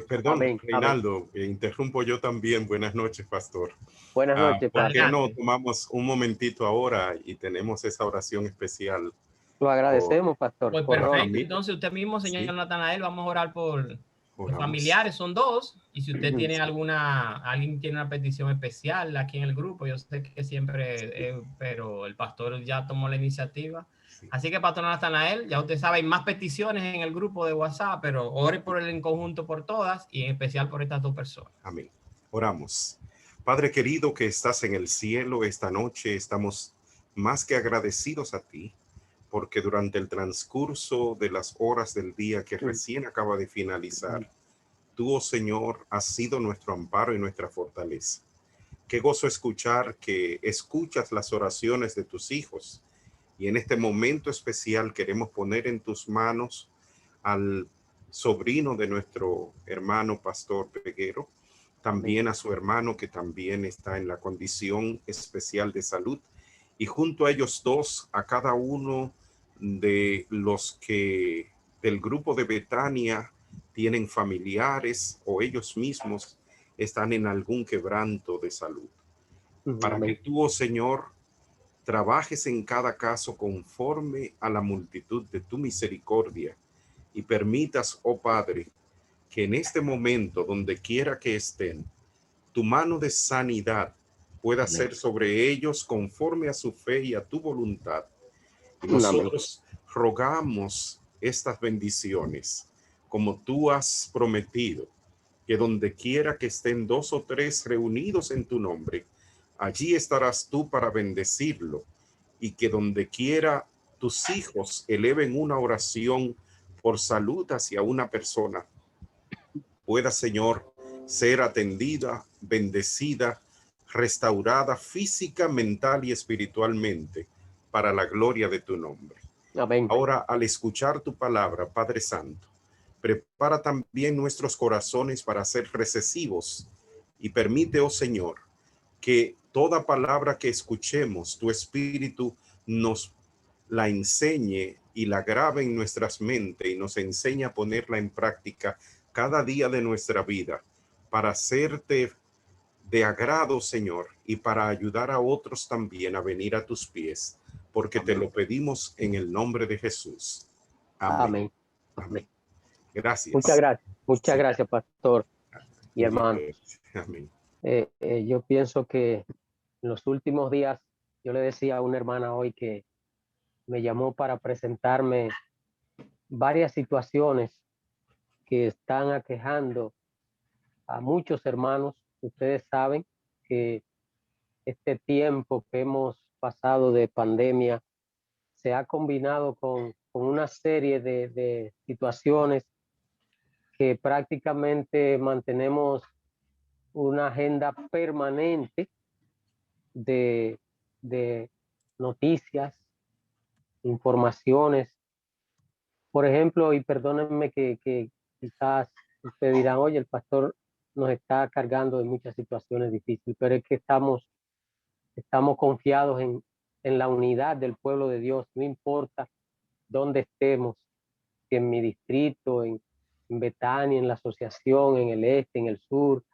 Perdón, Amén, amén. Reinaldo, interrumpo yo también. Buenas noches, pastor. Buenas noches, ¿Por qué pastor. no Adelante. tomamos un momentito ahora y tenemos esa oración especial Lo por, agradecemos, pastor, Pues por la orden. perfecto. familia? Entonces, usted mismo, señor Sí, Natanael, vamos a orar por los oramos. familiares, son dos. Y si usted tiene Sí, alguien tiene una petición especial aquí en el grupo, yo sé que siempre, pero el pastor ya tomó la iniciativa. sí. Así que, pastor Natanael, ya usted sabe, hay más peticiones en el grupo de WhatsApp, pero ore por él en conjunto por todas y en especial por estas dos personas. Amén. Oramos. Padre querido que estás en el cielo, esta noche estamos más que agradecidos a ti, porque durante el transcurso de las horas del día que recién acaba de finalizar, tú, oh Señor, has sido nuestro amparo y nuestra fortaleza. Qué gozo escuchar que escuchas las oraciones de tus hijos. Y en este momento especial queremos poner en tus manos al sobrino de nuestro hermano pastor Peguero, también a su hermano que también está en la condición especial de salud, y junto a ellos dos, a cada uno de los que del grupo de Betania tienen familiares o ellos mismos están en algún quebranto de salud. Para que Amén. tú, oh Señor, trabajes en cada caso conforme a la multitud de tu misericordia y permitas, oh Padre, que en este momento, donde quiera que estén, tu mano de sanidad pueda Amén. ser sobre ellos conforme a su fe y a tu voluntad. Y Amén. nosotros rogamos estas bendiciones, como tú has prometido, que donde quiera que estén dos o tres reunidos en tu nombre, allí estarás tú para bendecirlo, y que donde quiera tus hijos eleven una oración por salud hacia una persona, pueda, Señor, ser atendida, bendecida, restaurada física, mental y espiritualmente para la gloria de tu nombre. Amén. Ahora, al escuchar tu palabra, Padre Santo, prepara también nuestros corazones para ser recesivos y permite, oh Señor, que toda palabra que escuchemos, tu Espíritu nos la enseñe y la grabe en nuestras mentes y nos enseñe a ponerla en práctica cada día de nuestra vida para hacerte de agrado, Señor, y para ayudar a otros también a venir a tus pies, porque te Amén. lo pedimos en el nombre de Jesús. Amén. Amén. Amén. Amén. Gracias. Muchas Sí. gracias, pastor y hermano. Amén. Yo pienso que en los últimos días, yo le decía a una hermana hoy que me llamó para presentarme varias situaciones que están aquejando a muchos hermanos. Ustedes saben que este tiempo que hemos pasado de pandemia se ha combinado con una serie de situaciones que prácticamente mantenemos una agenda permanente de, de noticias, informaciones. Por ejemplo, y perdónenme que quizás ustedes dirán, oye, el pastor nos está cargando de muchas situaciones difíciles, pero es que estamos confiados en la unidad del pueblo de Dios, no importa dónde estemos, si en mi distrito, en Betania, en la asociación, en el este, en el sur,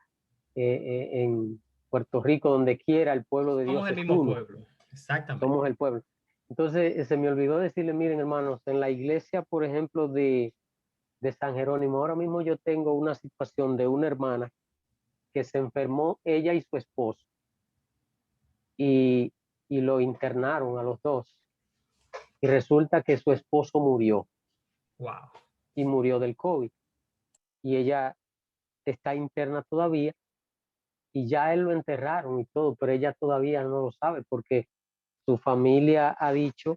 en Puerto Rico, donde quiera, el pueblo de Dios Somos el es mismo uno, pueblo. Exactamente. somos el pueblo. Entonces, se me olvidó decirle, miren hermanos, en la iglesia, por ejemplo, de San Jerónimo, ahora mismo yo tengo una situación de una hermana que se enfermó, ella y su esposo, y, y lo internaron a los dos. Y resulta que su esposo murió Wow. y murió del COVID. Y ella está interna todavía y ya él lo enterraron y todo, pero ella todavía no lo sabe porque su familia ha dicho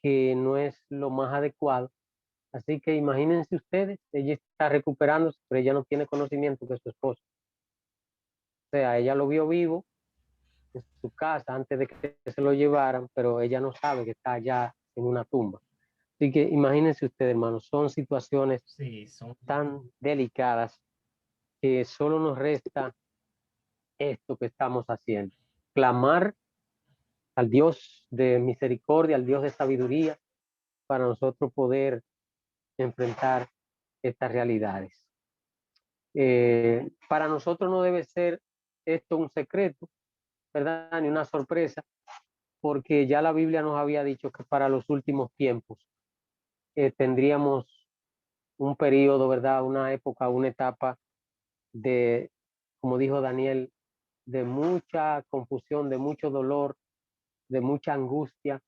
que no es lo más adecuado. Así que imagínense ustedes, ella está recuperándose, pero ella no tiene conocimiento de su esposo. O sea, ella lo vio vivo en su casa antes de que se lo llevaran, pero ella no sabe que está allá en una tumba. Así que imagínense ustedes, hermanos, son situaciones Sí, son. tan delicadas que solo nos resta esto que estamos haciendo, clamar al Dios de misericordia, al Dios de sabiduría, para nosotros poder enfrentar estas realidades. Para nosotros no debe ser esto un secreto, ¿verdad? Ni una sorpresa, porque ya la Biblia nos había dicho que para los últimos tiempos tendríamos un periodo, ¿verdad? Una época, una etapa de, como dijo Daniel, de mucha confusión, de mucho dolor, de mucha angustia,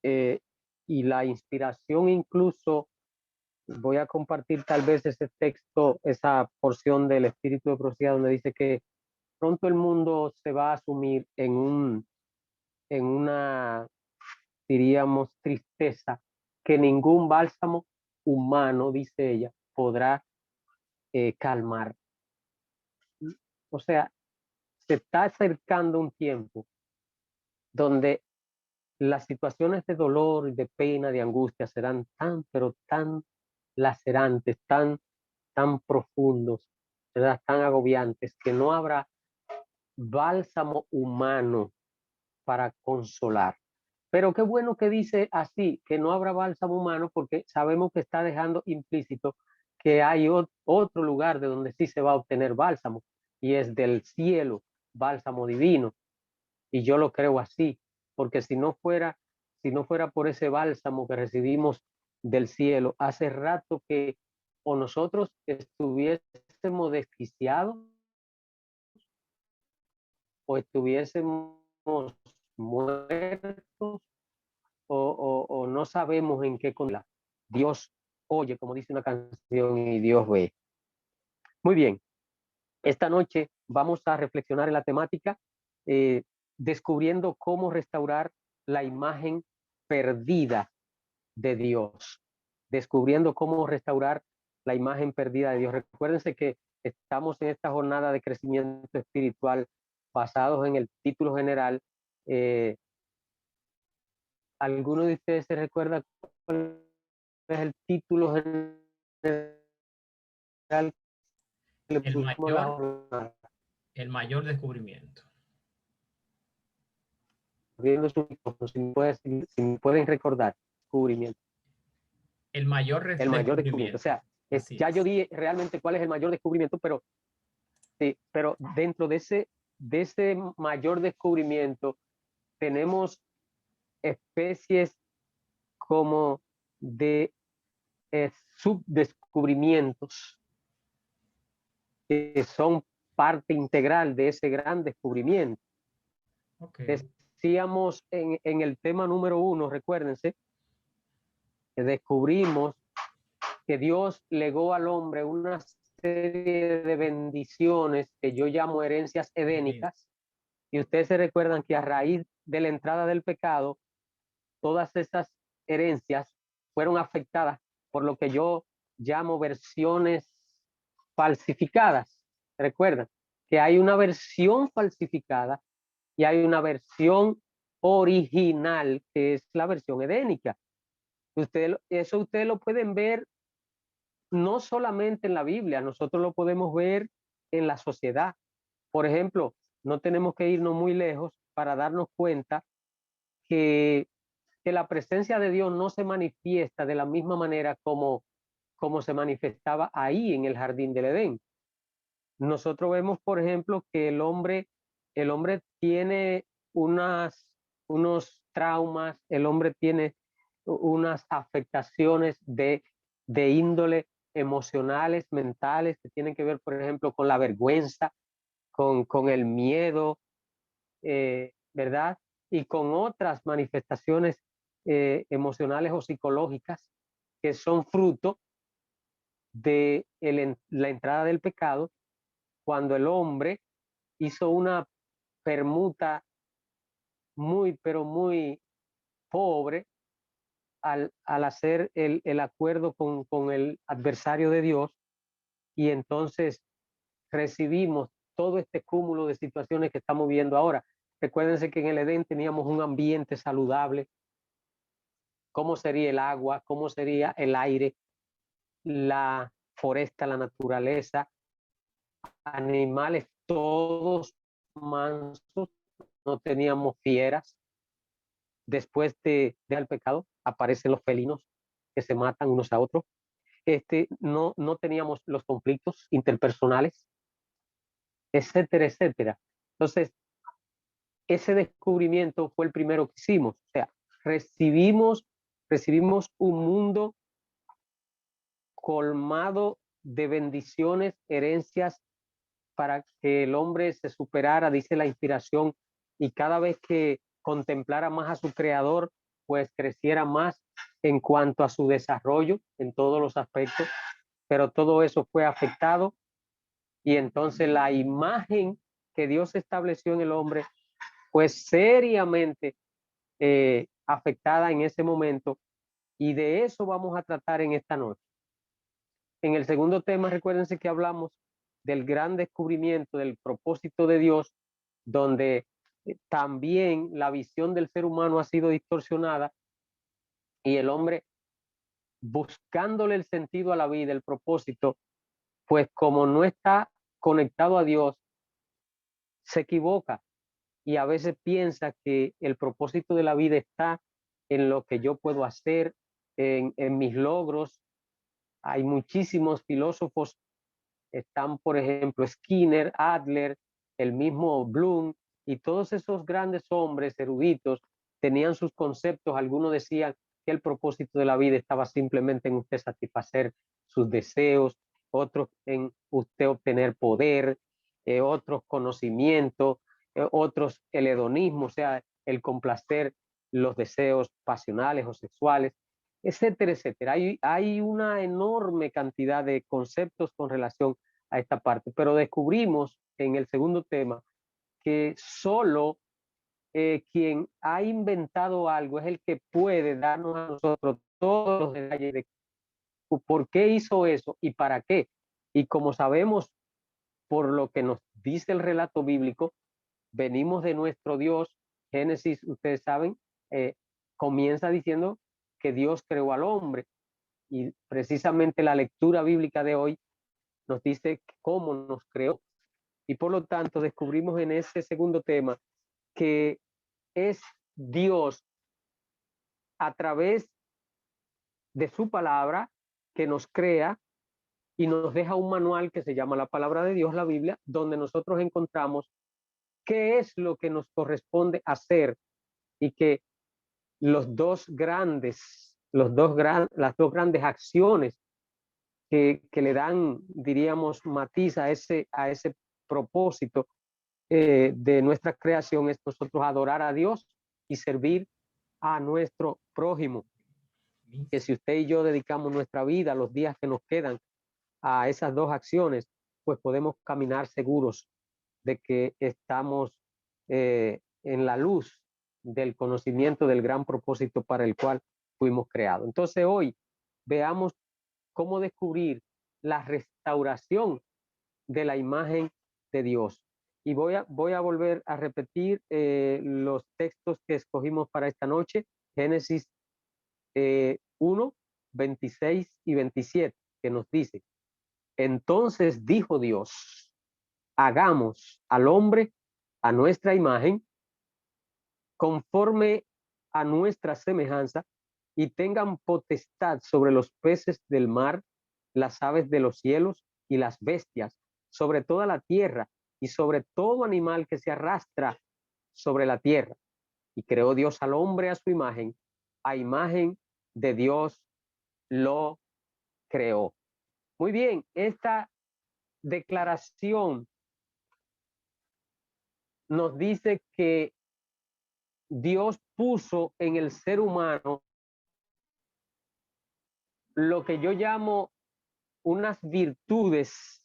y la inspiración incluso, voy a compartir tal vez ese texto, esa porción del Espíritu de Profecía donde dice que pronto el mundo se va a sumir en una, diríamos, tristeza que ningún bálsamo humano, dice ella, podrá calmar. O sea, se está acercando un tiempo donde las situaciones de dolor, de pena, de angustia serán tan, pero tan lacerantes, tan profundos, ¿verdad? Tan agobiantes, que no habrá bálsamo humano para consolar. Pero qué bueno que dice así, que no habrá bálsamo humano, porque sabemos que está dejando implícito que hay otro lugar de donde sí se va a obtener bálsamo, y es del cielo, bálsamo divino. Y yo lo creo así, porque si no fuera por ese bálsamo que recibimos del cielo, hace rato que o nosotros estuviésemos desquiciados o estuviésemos muertos, o no sabemos en qué condición. Dios oye, como dice una canción, y Dios ve. Muy bien, esta noche vamos a reflexionar en la temática, descubriendo cómo restaurar la imagen perdida de Dios. Descubriendo cómo restaurar la imagen perdida de Dios. Recuérdense que estamos en esta jornada de crecimiento espiritual basados en el título general. ¿Alguno de ustedes se recuerda cuál es el título general que le El pusimos a la mayor, jornada? el mayor descubrimiento. Abriendo su micrófono, si me pueden recordar, descubrimiento. El mayor El mayor descubrimiento. O descubrimiento. sea, Así ya yo es. di realmente cuál es el mayor descubrimiento, pero, sí, pero dentro de ese mayor descubrimiento tenemos especies como de subdescubrimientos que son parte integral de ese gran descubrimiento. Okay. Decíamos en el tema número 1, recuérdense, que descubrimos que Dios legó al hombre una serie de bendiciones que yo llamo herencias edénicas, y ustedes se recuerdan que a raíz de la entrada del pecado, todas esas herencias fueron afectadas por lo que yo llamo versiones falsificadas. ¿Recuerdan? Que hay una versión falsificada y hay una versión original, que es la versión edénica. Eso ustedes lo pueden ver no solamente en la Biblia, nosotros lo podemos ver en la sociedad. Por ejemplo, no tenemos que irnos muy lejos para darnos cuenta que la presencia de Dios no se manifiesta de la misma manera como se manifestaba ahí en el jardín del Edén. Nosotros vemos, por ejemplo, que el hombre tiene unos traumas, el hombre tiene unas afectaciones de índole emocionales, mentales, que tienen que ver, por ejemplo, con la vergüenza, con el miedo, ¿verdad? Y con otras manifestaciones emocionales o psicológicas que son fruto de la entrada del pecado, cuando el hombre hizo una permuta muy, pero muy pobre al hacer el acuerdo con el adversario de Dios, y entonces recibimos todo este cúmulo de situaciones que estamos viendo ahora. Recuérdense que en el Edén teníamos un ambiente saludable. ¿Cómo sería el agua? ¿Cómo sería el aire? La foresta, la naturaleza, animales todos mansos, no teníamos fieras. Después del pecado aparecen los felinos que se matan unos a otros. no teníamos los conflictos interpersonales, etcétera, etcétera. Entonces, ese descubrimiento fue el primero que hicimos. O sea, recibimos un mundo colmado de bendiciones, herencias, para que el hombre se superara, dice la inspiración, y cada vez que contemplara más a su creador, pues creciera más en cuanto a su desarrollo en todos los aspectos, pero todo eso fue afectado y entonces la imagen que Dios estableció en el hombre fue seriamente afectada en ese momento, y de eso vamos a tratar en esta noche. En el segundo tema, recuérdense que hablamos del gran descubrimiento del propósito de Dios, donde también la visión del ser humano ha sido distorsionada y el hombre, buscándole el sentido a la vida, el propósito, pues como no está conectado a Dios, se equivoca y a veces piensa que el propósito de la vida está en lo que yo puedo hacer, en mis logros. Hay muchísimos filósofos, están por ejemplo Skinner, Adler, el mismo Bloom, y todos esos grandes hombres eruditos tenían sus conceptos. Algunos decían que el propósito de la vida estaba simplemente en usted satisfacer sus deseos, otros en usted obtener poder, otros conocimiento, otros el hedonismo, o sea, el complacer los deseos pasionales o sexuales, etcétera, etcétera. Hay una enorme cantidad de conceptos con relación a esta parte, pero descubrimos en el segundo tema que solo quien ha inventado algo es el que puede darnos a nosotros todos los detalles de por qué hizo eso y para qué. Y como sabemos por lo que nos dice el relato bíblico, venimos de nuestro Dios. Génesis, ustedes saben, comienza diciendo que Dios creó al hombre, y precisamente la lectura bíblica de hoy nos dice cómo nos creó. Y por lo tanto descubrimos en ese segundo tema que es Dios a través de su palabra que nos crea y nos deja un manual que se llama la palabra de Dios, la Biblia, donde nosotros encontramos qué es lo que nos corresponde hacer, y que las dos grandes acciones que le dan, diríamos, matiz a ese propósito de nuestra creación, es nosotros adorar a Dios y servir a nuestro prójimo. Que si usted y yo dedicamos nuestra vida, los días que nos quedan, a esas dos acciones, pues podemos caminar seguros de que estamos en la luz del conocimiento del gran propósito para el cual fuimos creados. Entonces hoy veamos cómo descubrir la restauración de la imagen de Dios. Y voy a volver a repetir los textos que escogimos para esta noche. Génesis 1, 26 y 27, que nos dice: entonces dijo Dios, hagamos al hombre a nuestra imagen, conforme a nuestra semejanza, y tengan potestad sobre los peces del mar, las aves de los cielos y las bestias, sobre toda la tierra y sobre todo animal que se arrastra sobre la tierra. Y creó Dios al hombre a su imagen, a imagen de Dios lo creó. Muy bien, esta declaración nos dice que Dios puso en el ser humano lo que yo llamo unas virtudes,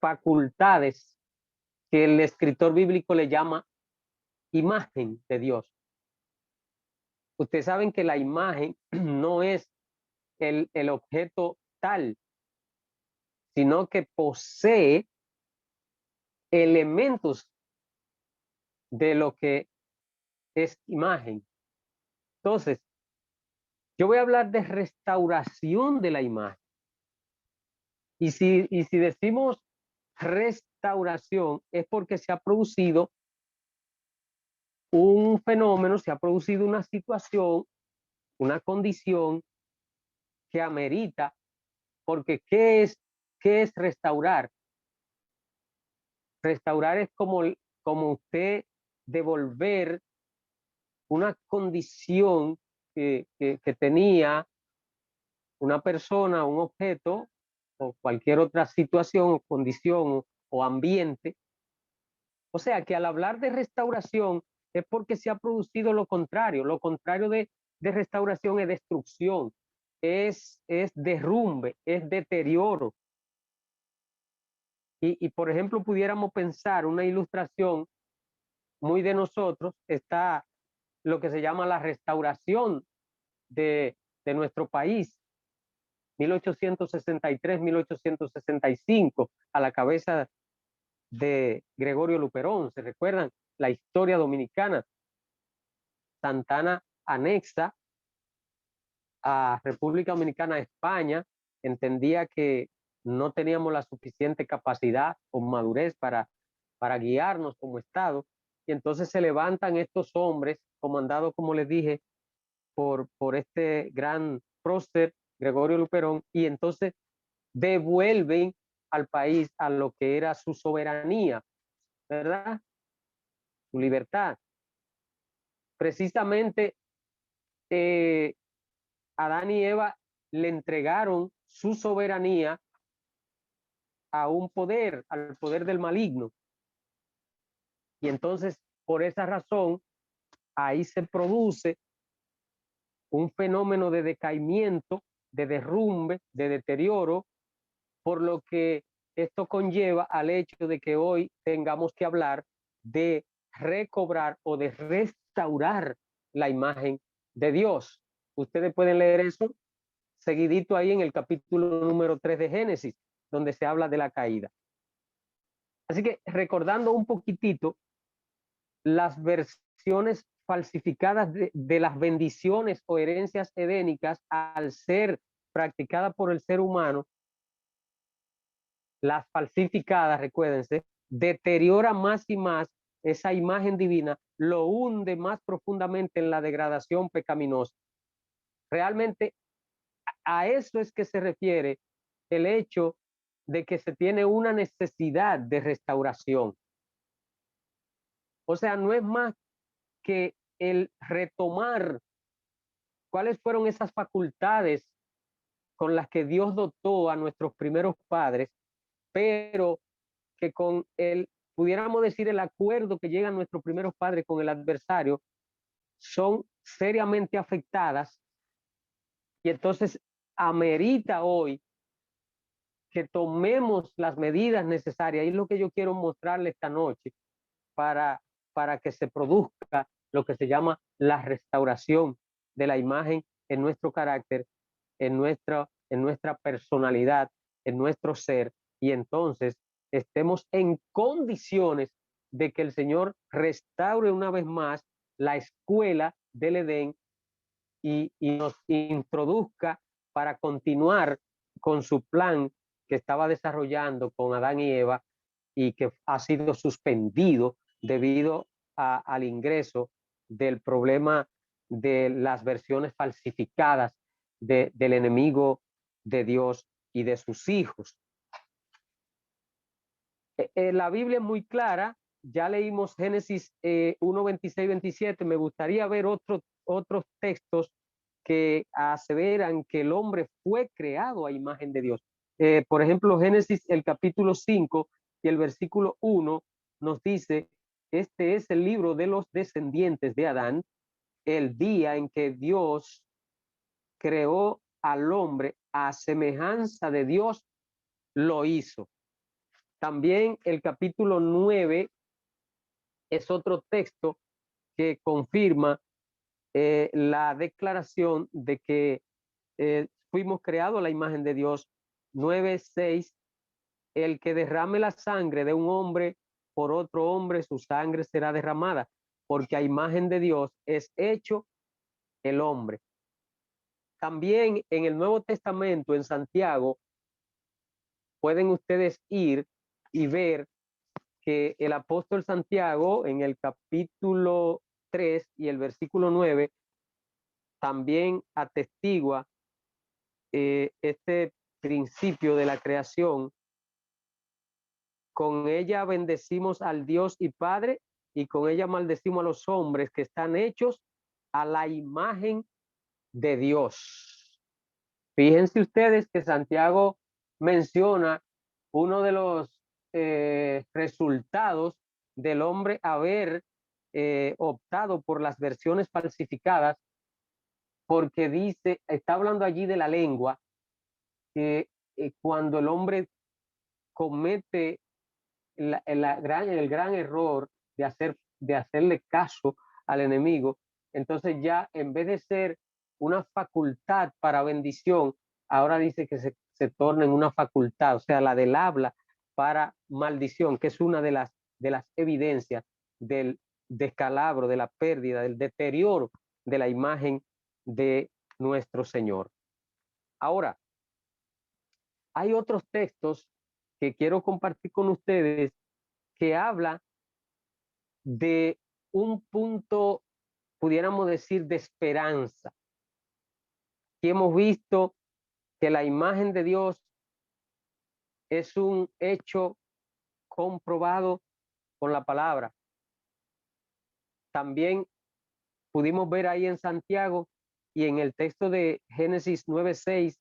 facultades, que el escritor bíblico le llama imagen de Dios. Ustedes saben que la imagen no es el objeto tal, sino que posee elementos de lo que es imagen. Entonces, yo voy a hablar de restauración de la imagen. Y si decimos restauración, es porque se ha producido un fenómeno, se ha producido una situación, una condición que amerita Porque qué es restaurar? Restaurar es como usted devolver una condición que tenía una persona, un objeto o cualquier otra situación o condición o ambiente. O sea que al hablar de restauración es porque se ha producido lo contrario. Lo contrario de restauración es destrucción, es derrumbe, es deterioro. Y por ejemplo, pudiéramos pensar una ilustración muy de nosotros, está lo que se llama la restauración de nuestro país, 1863, 1865, a la cabeza de Gregorio Luperón. ¿Se recuerdan? La historia dominicana. Santana anexa a República Dominicana, España, entendía que no teníamos la suficiente capacidad o madurez para guiarnos como Estado, y entonces se levantan estos hombres, comandados, como les dije, por este gran prócer, Gregorio Luperón, y entonces devuelven al país a lo que era su soberanía, ¿verdad? Su libertad. Precisamente Adán y Eva le entregaron su soberanía a un poder, al poder del maligno. Y entonces, por esa razón, ahí se produce un fenómeno de decaimiento, de derrumbe, de deterioro, por lo que esto conlleva al hecho de que hoy tengamos que hablar de recobrar o de restaurar la imagen de Dios. Ustedes pueden leer eso seguidito ahí en el capítulo número 3 de Génesis, donde se habla de la caída. Así que recordando un poquitito las versiones falsificadas de las bendiciones o herencias edénicas al ser practicadas por el ser humano, las falsificadas, recuérdense, deteriora más y más esa imagen divina, lo hunde más profundamente en la degradación pecaminosa. Realmente a eso es que se refiere el hecho de que se tiene una necesidad de restauración. O sea, no es más que el retomar cuáles fueron esas facultades con las que Dios dotó a nuestros primeros padres, pero que con pudiéramos decir, el acuerdo que llegan nuestros primeros padres con el adversario, son seriamente afectadas, y entonces amerita hoy que tomemos las medidas necesarias. Y es lo que yo quiero mostrarle esta noche para que se produzca lo que se llama la restauración de la imagen en nuestro carácter, en nuestra personalidad, en nuestro ser, y entonces estemos en condiciones de que el Señor restaure una vez más la escuela del Edén y nos introduzca para continuar con su plan que estaba desarrollando con Adán y Eva, y que ha sido suspendido debido al ingreso del problema de las versiones falsificadas del enemigo de Dios y de sus hijos. La Biblia es muy clara. Ya leímos Génesis 1, 26, 27. Me gustaría ver otros textos que aseveran que el hombre fue creado a imagen de Dios. Por ejemplo, Génesis, el capítulo 5 y el versículo 1 nos dice: este es el libro de los descendientes de Adán, el día en que Dios creó al hombre a semejanza de Dios, lo hizo. También el capítulo 9 es otro texto que confirma la declaración de que fuimos creados a la imagen de Dios. 9:6: el que derrame la sangre de un hombre por otro hombre, su sangre será derramada, porque a imagen de Dios es hecho el hombre. También en el Nuevo Testamento, en Santiago, pueden ustedes ir y ver que el apóstol Santiago, en el capítulo 3 y el versículo 9, también atestigua este principio de la creación. Con ella bendecimos al Dios y Padre, y con ella maldecimos a los hombres que están hechos a la imagen de Dios. Fíjense ustedes que Santiago menciona uno de los resultados del hombre haber optado por las versiones falsificadas, porque dice, está hablando allí de la lengua, que cuando el hombre comete el gran error de hacerle caso al enemigo, entonces ya en vez de ser una facultad para bendición, ahora dice que se torna en una facultad, o sea, la del habla para maldición, que es una de las evidencias del descalabro, de la pérdida, del deterioro de la imagen de nuestro Señor. Ahora, hay otros textos que quiero compartir con ustedes que habla de un punto, pudiéramos decir, de esperanza. Aquí hemos visto que la imagen de Dios es un hecho comprobado con la palabra. También pudimos ver ahí en Santiago y en el texto de Génesis 9:6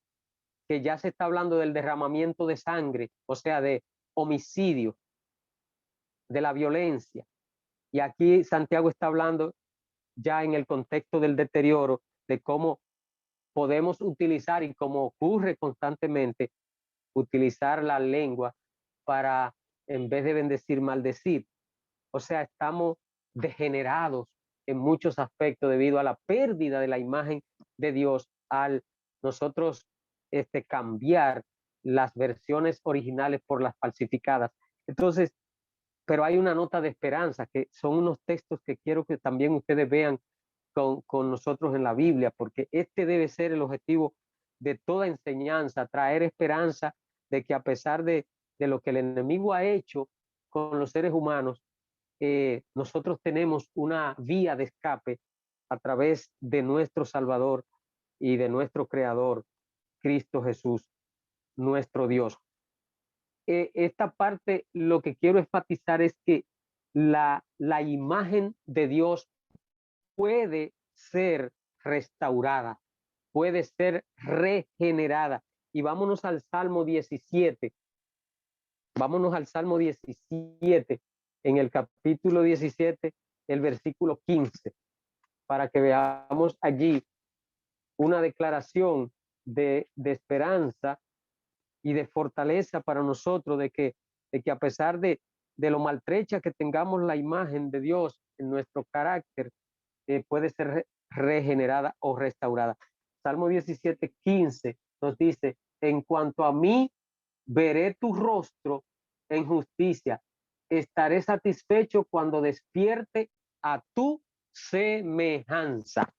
que ya se está hablando del derramamiento de sangre, o sea, de homicidio, de la violencia. Y aquí Santiago está hablando ya en el contexto del deterioro, de cómo podemos utilizar, y como ocurre constantemente, utilizar la lengua para, en vez de bendecir, maldecir. O sea, estamos degenerados en muchos aspectos debido a la pérdida de la imagen de Dios al nosotros cambiar las versiones originales por las falsificadas. Entonces, pero hay una nota de esperanza, que son unos textos que quiero que también ustedes vean con nosotros en la Biblia, porque este debe ser el objetivo de toda enseñanza, traer esperanza de que a pesar de lo que el enemigo ha hecho con los seres humanos, nosotros tenemos una vía de escape a través de nuestro Salvador y de nuestro Creador, Cristo Jesús, nuestro Dios. Esta parte lo que quiero enfatizar es que la imagen de Dios puede ser restaurada, puede ser regenerada. Y vámonos al Salmo 17. Vámonos al Salmo 17, en el capítulo 17, el versículo 15, para que veamos allí una declaración de esperanza y de fortaleza para nosotros, de que a pesar de lo maltrecha que tengamos la imagen de Dios en nuestro carácter, puede ser regenerada o restaurada. Salmo 17, 15 nos dice: en cuanto a mí, veré tu rostro en justicia, estaré satisfecho cuando despierte a tu semejanza.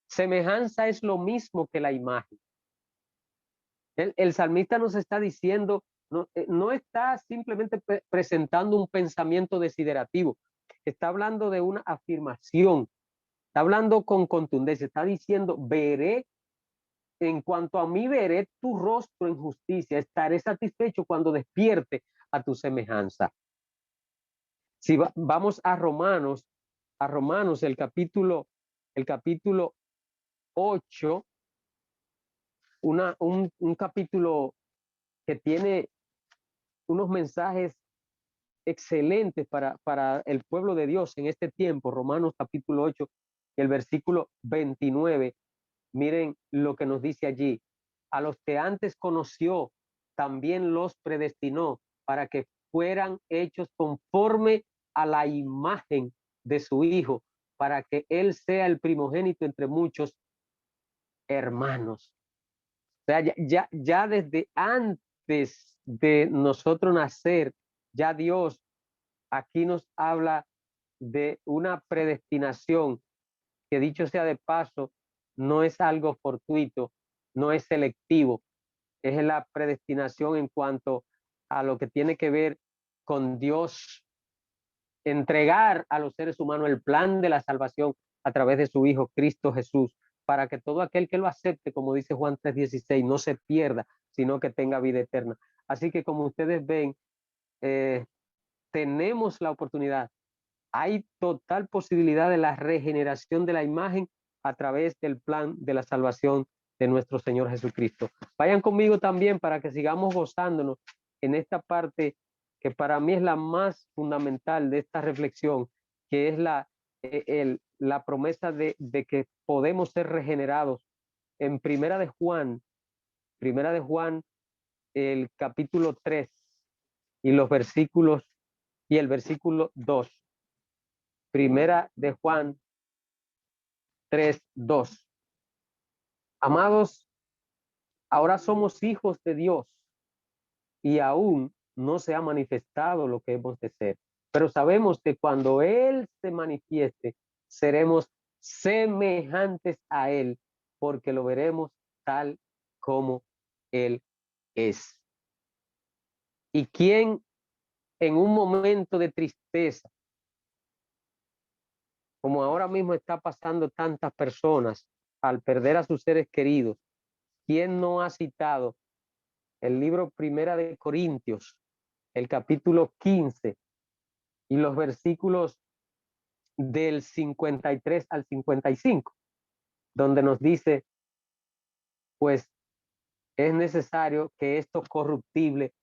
Semejanza es lo mismo que la imagen. El salmista nos está diciendo, no está simplemente presentando un pensamiento desiderativo, está hablando de una afirmación, está hablando con contundencia, está diciendo: veré, en cuanto a mí, veré tu rostro en justicia, estaré satisfecho cuando despierte a tu semejanza. Si vamos a Romanos, el capítulo 8, un capítulo que tiene unos mensajes excelentes para el pueblo de Dios en este tiempo. Romanos capítulo 8, el versículo 29. Miren lo que nos dice allí: a los que antes conoció, también los predestinó para que fueran hechos conforme a la imagen de su Hijo, para que Él sea el primogénito entre muchos hermanos. O sea, ya desde antes de nosotros nacer, ya Dios aquí nos habla de una predestinación que, dicho sea de paso, no es algo fortuito, no es selectivo, es la predestinación en cuanto a lo que tiene que ver con Dios entregar a los seres humanos el plan de la salvación a través de su Hijo Cristo Jesús, para que todo aquel que lo acepte, como dice Juan 3:16, no se pierda, sino que tenga vida eterna. Así que como ustedes ven, tenemos la oportunidad. Hay total posibilidad de la regeneración de la imagen a través del plan de la salvación de nuestro Señor Jesucristo. Vayan conmigo también para que sigamos gozándonos en esta parte que para mí es la más fundamental de esta reflexión, que es la promesa de que podemos ser regenerados. En Primera de Juan, el capítulo 3 y los versículos y el versículo 2. Primera de Juan 3:2. Amados, ahora somos hijos de Dios y aún no se ha manifestado lo que hemos de ser. Pero sabemos que cuando Él se manifieste, seremos semejantes a Él, porque lo veremos tal como Él es. ¿Y quién en un momento de tristeza, como ahora mismo está pasando tantas personas al perder a sus seres queridos, quién no ha citado el libro Primera de Corintios, el capítulo 15 y los versículos del 53 al 55, donde nos dice, pues es necesario que esto corruptible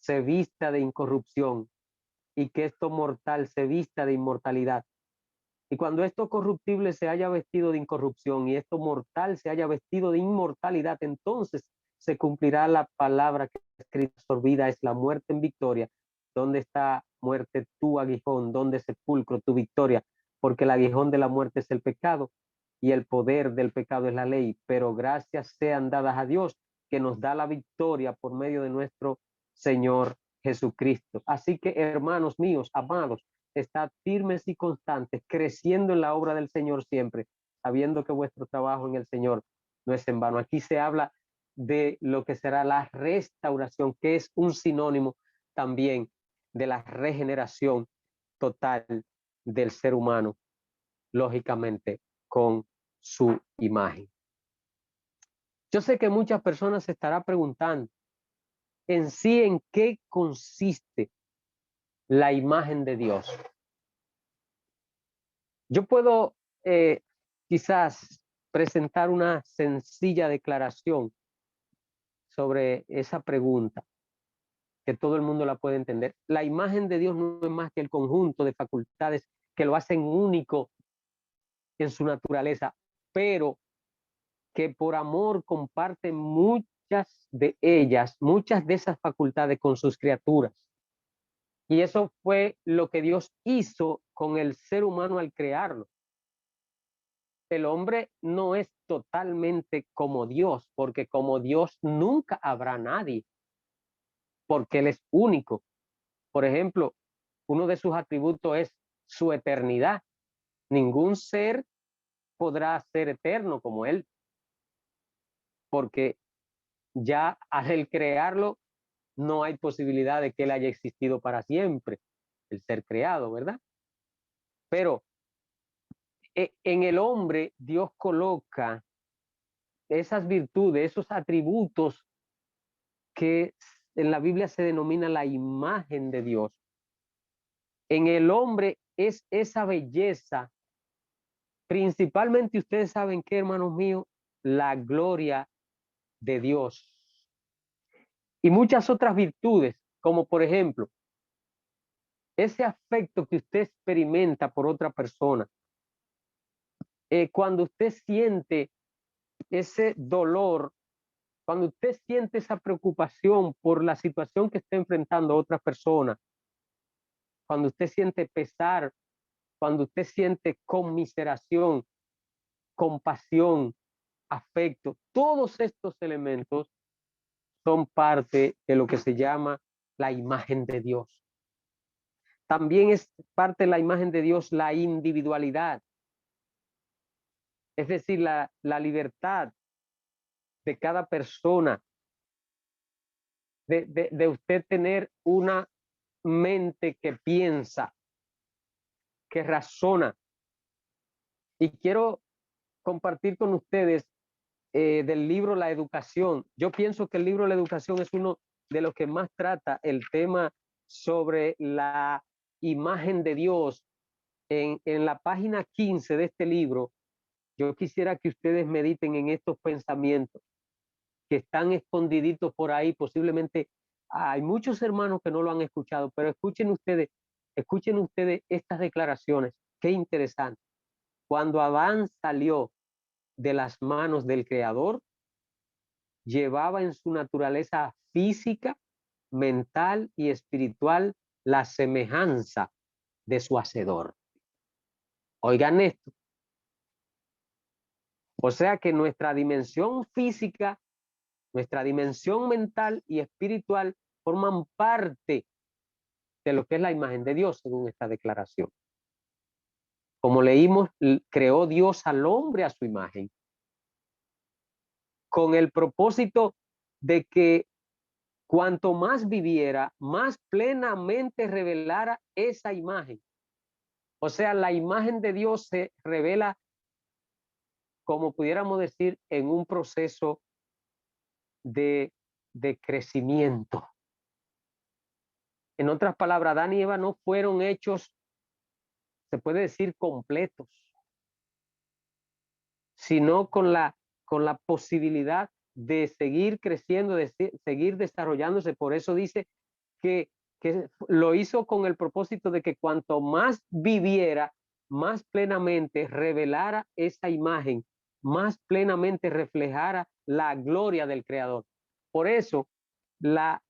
se vista de incorrupción y que esto mortal se vista de inmortalidad. Y cuando esto corruptible se haya vestido de incorrupción y esto mortal se haya vestido de inmortalidad, entonces se cumplirá la palabra que está escrita: absorbida es la muerte en victoria. ¿Dónde está, muerte, tu aguijón? ¿Dónde, sepulcro, tu victoria? Porque el aguijón de la muerte es el pecado y el poder del pecado es la ley. Pero gracias sean dadas a Dios, que nos da la victoria por medio de nuestro Señor Jesucristo. Así que, hermanos míos, amados, estad firmes y constantes, creciendo en la obra del Señor siempre, sabiendo que vuestro trabajo en el Señor no es en vano. Aquí se habla de lo que será la restauración, que es un sinónimo también de la regeneración total del ser humano, lógicamente con su imagen. Yo sé que muchas personas se estarán preguntando en sí en qué consiste la imagen de Dios. Yo puedo quizás presentar una sencilla declaración sobre esa pregunta, que todo el mundo la puede entender. La imagen de Dios no es más que el conjunto de facultades que lo hacen único en su naturaleza, pero que por amor comparte muchas de ellas, muchas de esas facultades con sus criaturas. Y eso fue lo que Dios hizo con el ser humano al crearlo. El hombre no es totalmente como Dios, porque como Dios nunca habrá nadie, porque Él es único. Por ejemplo, uno de sus atributos es su eternidad. Ningún ser podrá ser eterno como Él, porque ya al crearlo no hay posibilidad de que Él haya existido para siempre, el ser creado, ¿verdad? Pero en el hombre Dios coloca esas virtudes, esos atributos que en la Biblia se denomina la imagen de Dios. En el hombre es esa belleza, principalmente ustedes saben que, hermanos míos, la gloria de Dios y muchas otras virtudes, como por ejemplo, ese afecto que usted experimenta por otra persona. Cuando usted siente ese dolor, cuando usted siente esa preocupación por la situación que está enfrentando otra persona, cuando usted siente pesar, cuando usted siente conmiseración, compasión, afecto, todos estos elementos son parte de lo que se llama la imagen de Dios. También es parte de la imagen de Dios la individualidad, es decir, la libertad de cada persona, de usted tener una mente que piensa, que razona. Y quiero compartir con ustedes del libro La Educación. Yo pienso que el libro La Educación es uno de los que más trata el tema sobre la imagen de Dios. En la página 15 de este libro, yo quisiera que ustedes mediten en estos pensamientos que están escondiditos por ahí. Posiblemente hay muchos hermanos que no lo han escuchado, pero escuchen ustedes estas declaraciones. Qué interesante. Cuando Adán salió de las manos del Creador, llevaba en su naturaleza física, mental y espiritual la semejanza de su hacedor. Oigan esto. O sea que nuestra dimensión física, nuestra dimensión mental y espiritual forman parte de lo que es la imagen de Dios, según esta declaración. Como leímos, creó Dios al hombre a su imagen, con el propósito de que cuanto más viviera, más plenamente revelara esa imagen. O sea, la imagen de Dios se revela, como pudiéramos decir, en un proceso de crecimiento. En otras palabras, Adán y Eva no fueron hechos, se puede decir, completos, sino con la posibilidad de seguir creciendo, de seguir desarrollándose. Por eso dice que lo hizo con el propósito de que cuanto más viviera, más plenamente revelara esa imagen, más plenamente reflejara la gloria del Creador. Por eso, la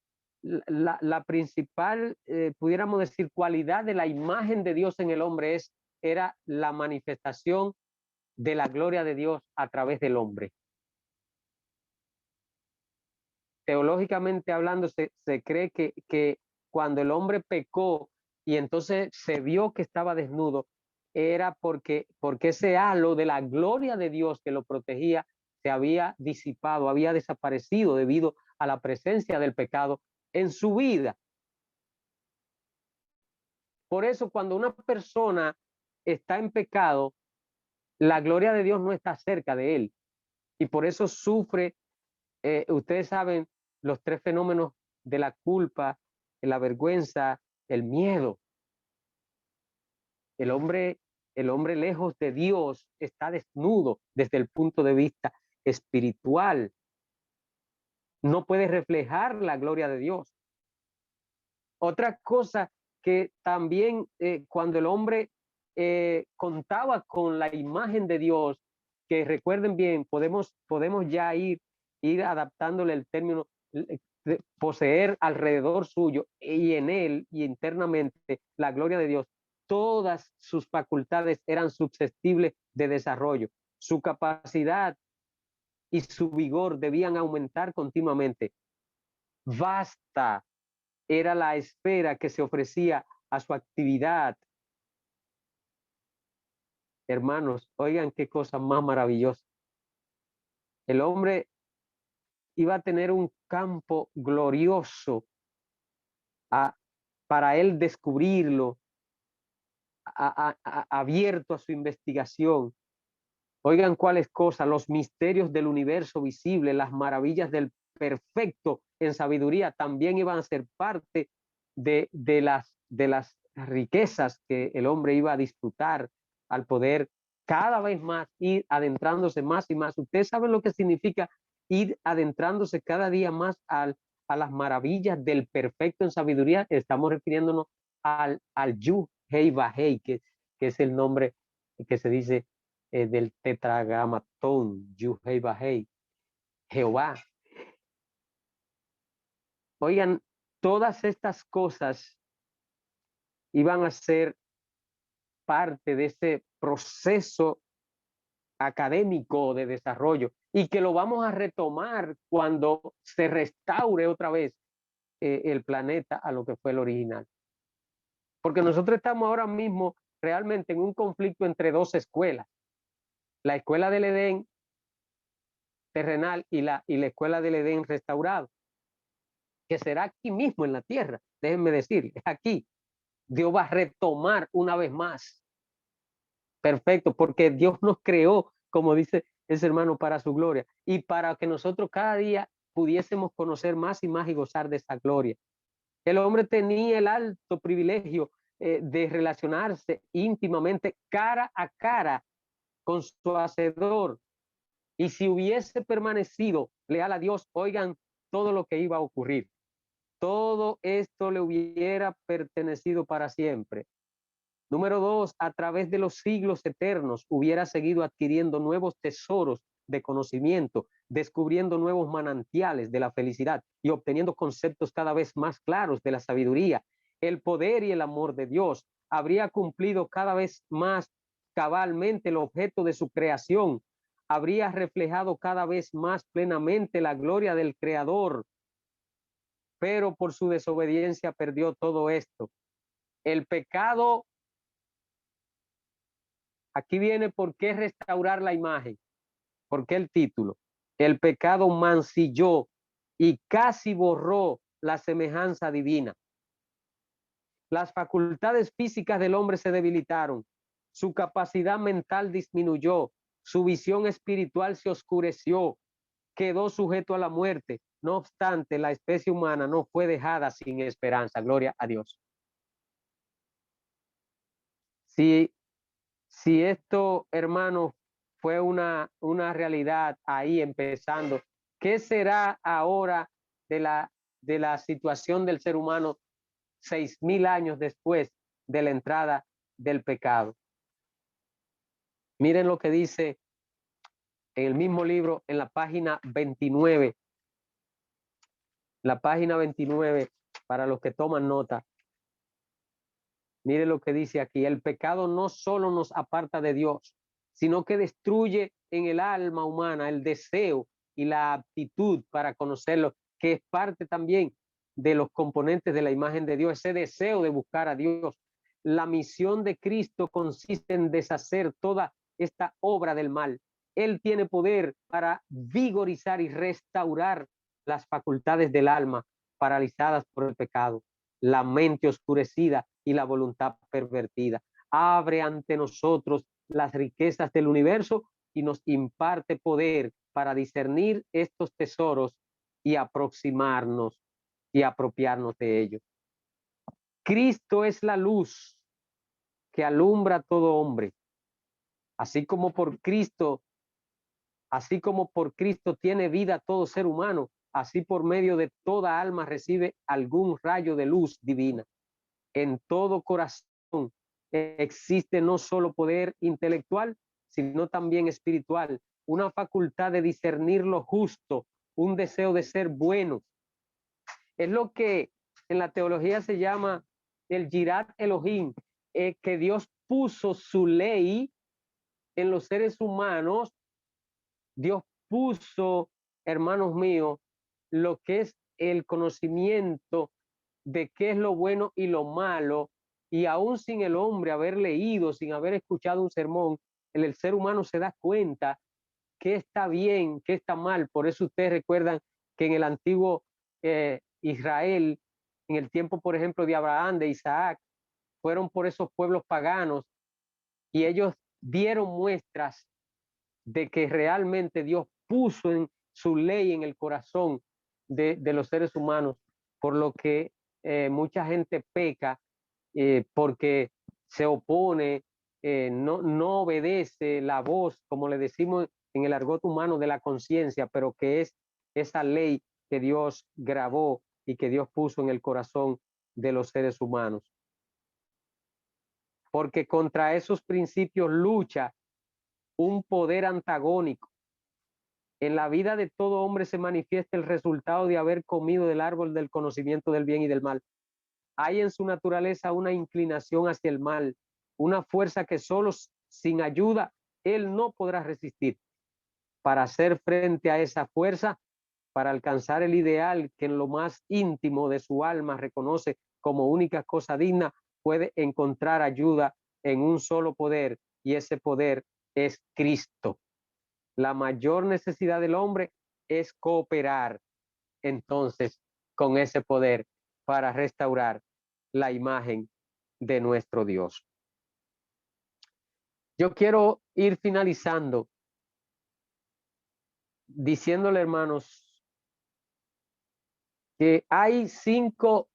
principal, pudiéramos decir, cualidad de la imagen de Dios en el hombre era la manifestación de la gloria de Dios a través del hombre. Teológicamente hablando, se cree que cuando el hombre pecó y entonces se vio que estaba desnudo, era porque ese halo de la gloria de Dios que lo protegía se había disipado, había desaparecido debido a la presencia del pecado en su vida. Por eso, cuando una persona está en pecado, la gloria de Dios no está cerca de él. Y por eso sufre, ustedes saben, los tres fenómenos de la culpa, la vergüenza, el miedo. El hombre lejos de Dios está desnudo desde el punto de vista espiritual. No puede reflejar la gloria de Dios. Otra cosa que también cuando el hombre contaba con la imagen de Dios, que recuerden bien, podemos ya ir adaptándole el término poseer alrededor suyo y en él y internamente la gloria de Dios. Todas sus facultades eran susceptibles de desarrollo. Su capacidad y su vigor debían aumentar continuamente. Vasta era la esfera que se ofrecía a su actividad. Hermanos, oigan qué cosa más maravillosa. El hombre iba a tener un campo glorioso para él descubrirlo, abierto a su investigación. Oigan cuáles cosas, los misterios del universo visible, las maravillas del perfecto en sabiduría también iban a ser parte de las riquezas que el hombre iba a disfrutar al poder cada vez más ir adentrándose más y más. Ustedes saben lo que significa ir adentrándose cada día más a las maravillas del perfecto en sabiduría. Estamos refiriéndonos al Yud-Hei-Vah-Hei, que es el nombre que se dice del tetragramatón, Yud-Hei-Vah-Hei, Jehová. Oigan, todas estas cosas iban a ser parte de ese proceso académico de desarrollo y que lo vamos a retomar cuando se restaure otra vez el planeta a lo que fue el original. Porque nosotros estamos ahora mismo realmente en un conflicto entre dos escuelas. La escuela del Edén terrenal y la escuela del Edén restaurado, que será aquí mismo en la tierra. Déjenme decir, es aquí. Dios va a retomar una vez más. Perfecto, porque Dios nos creó como dice ese hermano, para su gloria y para que nosotros cada día pudiésemos conocer más y más y gozar de esa gloria. El hombre tenía el alto privilegio de relacionarse íntimamente cara a cara con su hacedor, y si hubiese permanecido leal a Dios, oigan todo lo que iba a ocurrir. Todo esto le hubiera pertenecido para siempre. Número 2, a través de los siglos eternos hubiera seguido adquiriendo nuevos tesoros de conocimiento, descubriendo nuevos manantiales de la felicidad y obteniendo conceptos cada vez más claros de la sabiduría, el poder y el amor de Dios. Habría cumplido cada vez más cabalmente el objeto de su creación, habría reflejado cada vez más plenamente la gloria del Creador, pero por su desobediencia perdió todo esto. El pecado, aquí viene por qué restaurar la imagen, por qué el título. El pecado mancilló y casi borró la semejanza divina. Las facultades físicas del hombre se debilitaron, su capacidad mental disminuyó, su visión espiritual se oscureció, quedó sujeto a la muerte. No obstante, la especie humana no fue dejada sin esperanza. Gloria a Dios. Si esto, hermanos, fue una realidad ahí empezando, ¿qué será ahora de la situación del ser humano 6,000 años después de la entrada del pecado? Miren lo que dice en el mismo libro, en la página 29. La página 29, para los que toman nota. Miren lo que dice aquí. El pecado no solo nos aparta de Dios, sino que destruye en el alma humana el deseo y la aptitud para conocerlo, que es parte también de los componentes de la imagen de Dios, ese deseo de buscar a Dios. La misión de Cristo consiste en deshacer toda esta obra del mal. Él tiene poder para vigorizar y restaurar las facultades del alma paralizadas por el pecado, la mente oscurecida y la voluntad pervertida. Abre ante nosotros las riquezas del universo y nos imparte poder para discernir estos tesoros y aproximarnos y apropiarnos de ellos. Cristo es la luz que alumbra a todo hombre. Así como por Cristo tiene vida todo ser humano, así por medio de toda alma recibe algún rayo de luz divina. En todo corazón existe no solo poder intelectual, sino también espiritual, una facultad de discernir lo justo, un deseo de ser bueno. Es lo que en la teología se llama el Yirat Elohim, que Dios puso su ley en los seres humanos. Dios puso, hermanos míos, lo que es el conocimiento de qué es lo bueno y lo malo, y aún sin el hombre haber leído, sin haber escuchado un sermón, el ser humano se da cuenta qué está bien, qué está mal. Por eso ustedes recuerdan que en el antiguo Israel, en el tiempo, por ejemplo, de Abraham, de Isaac, fueron por esos pueblos paganos y ellos dieron muestras de que realmente Dios puso en su ley en el corazón de los seres humanos, por lo que mucha gente peca porque se opone, no obedece la voz, como le decimos en el argot humano, de la conciencia, pero que es esa ley que Dios grabó y que Dios puso en el corazón de los seres humanos. Porque contra esos principios lucha un poder antagónico. En la vida de todo hombre se manifiesta el resultado de haber comido del árbol del conocimiento del bien y del mal. Hay en su naturaleza una inclinación hacia el mal, una fuerza que solo sin ayuda él no podrá resistir. Para hacer frente a esa fuerza, para alcanzar el ideal que en lo más íntimo de su alma reconoce como única cosa digna, puede encontrar ayuda en un solo poder, y ese poder es Cristo. La mayor necesidad del hombre es cooperar entonces con ese poder para restaurar la imagen de nuestro Dios. Yo quiero ir finalizando diciéndole, hermanos, que hay 5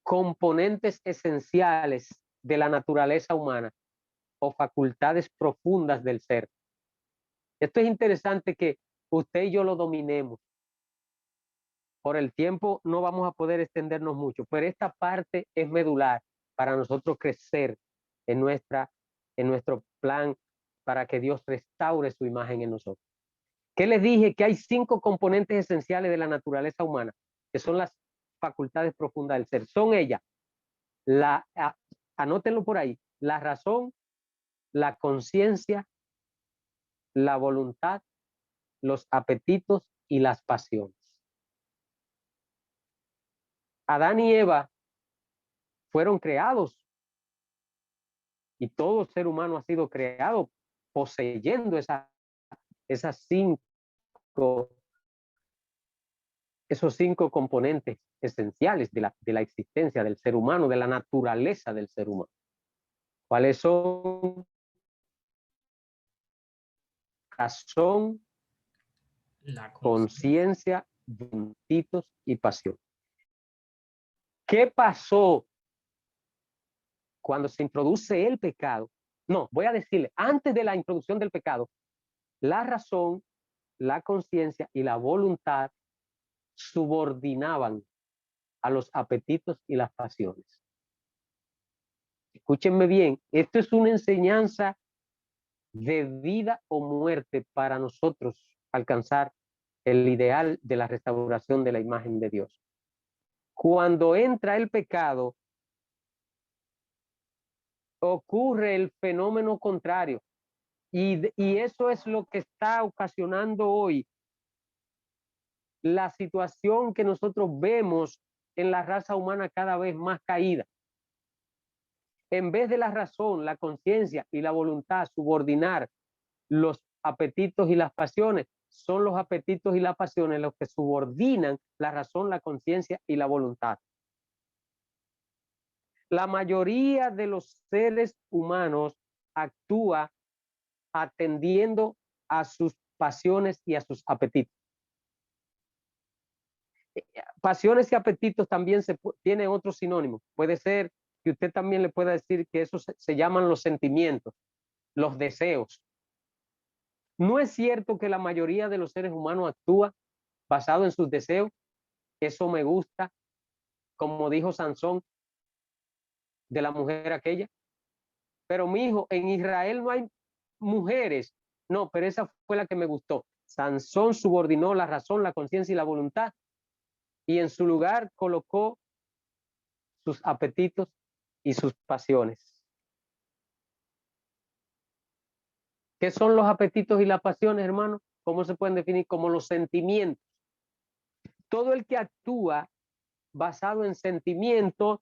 componentes esenciales de la naturaleza humana o facultades profundas del ser. Esto es interesante que usted y yo lo dominemos. Por el tiempo no vamos a poder extendernos mucho, pero esta parte es medular para nosotros crecer en nuestro plan para que Dios restaure su imagen en nosotros. ¿Qué les dije? Que hay 5 componentes esenciales de la naturaleza humana, que son las facultades profundas del ser. Son ellas, anótenlo por ahí, la razón, la conciencia, la voluntad, los apetitos y las pasiones. Adán y Eva fueron creados y todo ser humano ha sido creado poseyendo esos 5 componentes esenciales de la existencia del ser humano, de la naturaleza del ser humano. ¿Cuáles son? Razón, La conciencia, apetitos y pasión. ¿Qué pasó cuando se introduce el pecado? No, voy a decirle, antes de la introducción del pecado, la razón, la conciencia y la voluntad subordinaban a los apetitos y las pasiones. Escúchenme bien, esto es una enseñanza de vida o muerte para nosotros alcanzar el ideal de la restauración de la imagen de Dios. Cuando entra el pecado, ocurre el fenómeno contrario. Y eso es lo que está ocasionando hoy la situación que nosotros vemos en la raza humana cada vez más caída. En vez de la razón, la conciencia y la voluntad subordinar los apetitos y las pasiones, son los apetitos y las pasiones los que subordinan la razón, la conciencia y la voluntad. La mayoría de los seres humanos actúa atendiendo a sus pasiones y a sus apetitos. Pasiones y apetitos también tienen otro sinónimo. Puede ser que usted también le pueda decir que eso se llaman los sentimientos, los deseos. No es cierto que la mayoría de los seres humanos actúa basado en sus deseos. Eso me gusta, como dijo Sansón de la mujer aquella. Pero mi hijo, en Israel no hay mujeres. No, pero esa fue la que me gustó. Sansón subordinó la razón, la conciencia y la voluntad, y en su lugar colocó sus apetitos y sus pasiones. ¿Qué son los apetitos y las pasiones, hermano? ¿Cómo se pueden definir? Como los sentimientos. Todo el que actúa basado en sentimientos,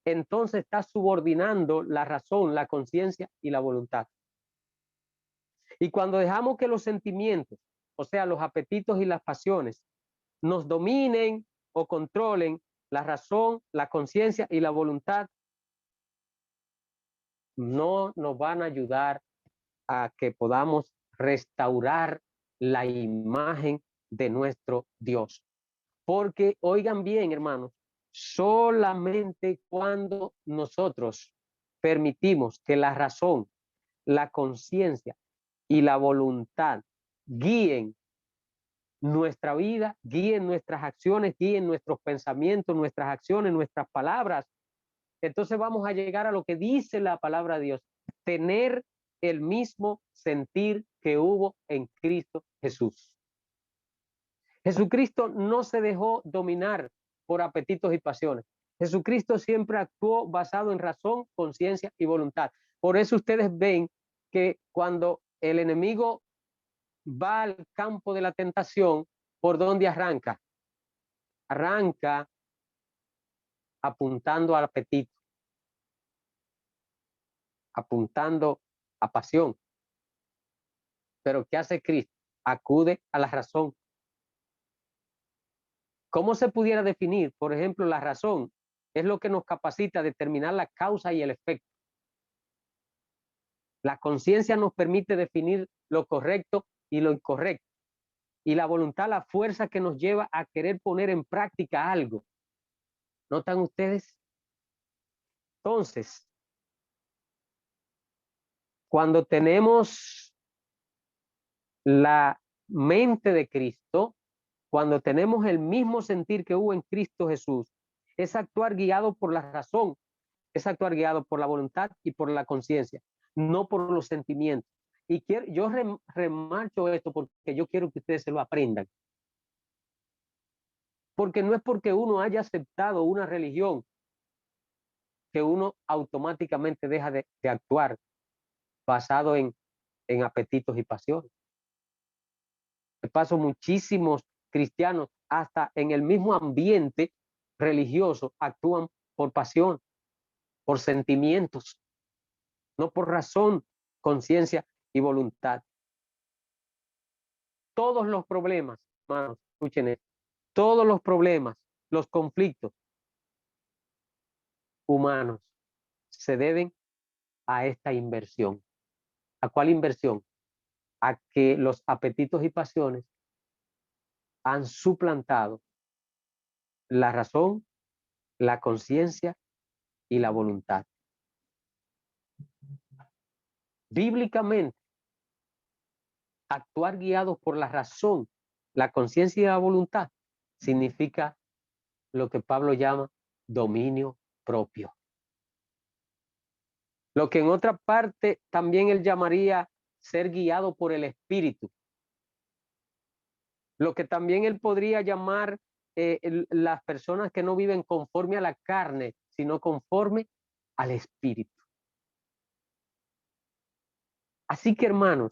entonces está subordinando la razón, la conciencia y la voluntad. Y cuando dejamos que los sentimientos, o sea, los apetitos y las pasiones, nos dominen o controlen la razón, la conciencia y la voluntad, no nos van a ayudar a que podamos restaurar la imagen de nuestro Dios. Porque, oigan bien, hermanos, solamente cuando nosotros permitimos que la razón, la conciencia y la voluntad guíen nuestra vida, guíen nuestras acciones, guíen nuestros pensamientos, nuestras acciones, nuestras palabras, entonces vamos a llegar a lo que dice la palabra de Dios, tener el mismo sentir que hubo en Cristo Jesús. Jesucristo no se dejó dominar por apetitos y pasiones. Jesucristo siempre actuó basado en razón, conciencia y voluntad. Por eso ustedes ven que cuando el enemigo va al campo de la tentación, ¿por dónde arranca? Arranca apuntando al apetito, apuntando a pasión. Pero ¿qué hace Cristo? Acude a la razón. ¿Cómo se pudiera definir? Por ejemplo, la razón es lo que nos capacita a determinar la causa y el efecto. La conciencia nos permite definir lo correcto y lo incorrecto. y la voluntad, la fuerza que nos lleva a querer poner en práctica algo. ¿Notan ustedes? Entonces, cuando tenemos la mente de Cristo, cuando tenemos el mismo sentir que hubo en Cristo Jesús, es actuar guiado por la razón, es actuar guiado por la voluntad y por la conciencia, no por los sentimientos. Y yo remarcho esto porque yo quiero que ustedes se lo aprendan. Porque no es porque uno haya aceptado una religión que uno automáticamente deja de actuar basado en apetitos y pasiones. De paso, muchísimos cristianos, hasta en el mismo ambiente religioso, actúan por pasión, por sentimientos, no por razón, conciencia y voluntad. Todos los problemas, hermanos, escuchen esto, todos los problemas, los conflictos humanos se deben a esta inversión. ¿A cuál inversión? A que los apetitos y pasiones han suplantado la razón, la conciencia y la voluntad. Bíblicamente, actuar guiados por la razón, la conciencia y la voluntad significa lo que Pablo llama dominio propio. Lo que en otra parte también él llamaría ser guiado por el Espíritu. Lo que también él podría llamar las personas que no viven conforme a la carne, sino conforme al Espíritu. Así que, hermanos,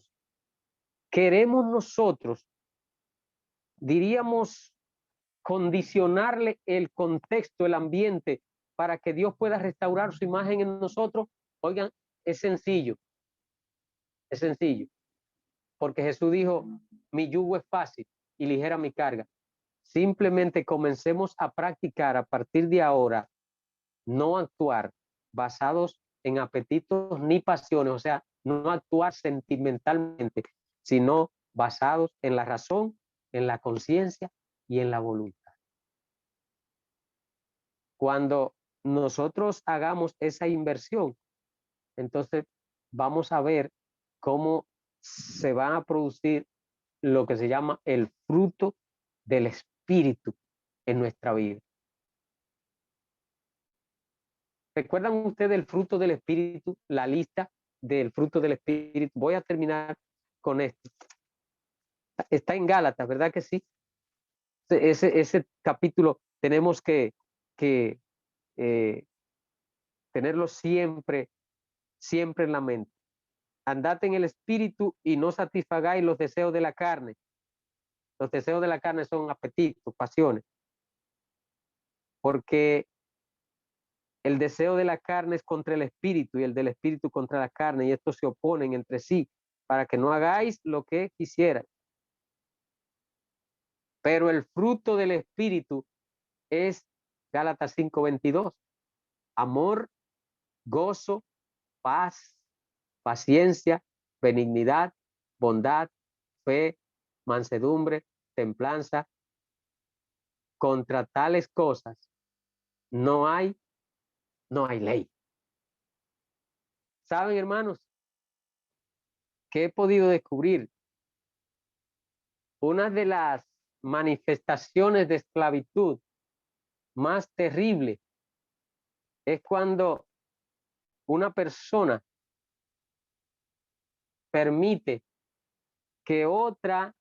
queremos nosotros, diríamos, condicionarle el contexto, el ambiente, para que Dios pueda restaurar su imagen en nosotros. Oigan, es sencillo, porque Jesús dijo, mi yugo es fácil y ligera mi carga. Simplemente comencemos a practicar a partir de ahora, no actuar basados en apetitos ni pasiones, o sea, no actuar sentimentalmente, sino basados en la razón, en la conciencia y en la voluntad. Cuando nosotros hagamos esa inversión, entonces vamos a ver cómo se va a producir lo que se llama el fruto del Espíritu en nuestra vida. ¿Recuerdan ustedes el fruto del Espíritu? La lista del fruto del Espíritu. Voy a terminar con esto. Está en Gálatas, ¿verdad que sí? Ese capítulo tenemos que tenerlo siempre en la mente. Andad en el Espíritu y no satisfagáis los deseos de la carne. Los deseos de la carne son apetitos, pasiones. Porque el deseo de la carne es contra el Espíritu y el del Espíritu contra la carne, y estos se oponen entre sí para que no hagáis lo que quisierais. Pero el fruto del Espíritu es Gálatas 5:22, amor, gozo, paz, paciencia, benignidad, bondad, fe, mansedumbre, templanza. Contra tales cosas no hay ley. ¿Saben, hermanos? ¿Qué he podido descubrir? Una de las manifestaciones de esclavitud más terrible es cuando una persona permite que otra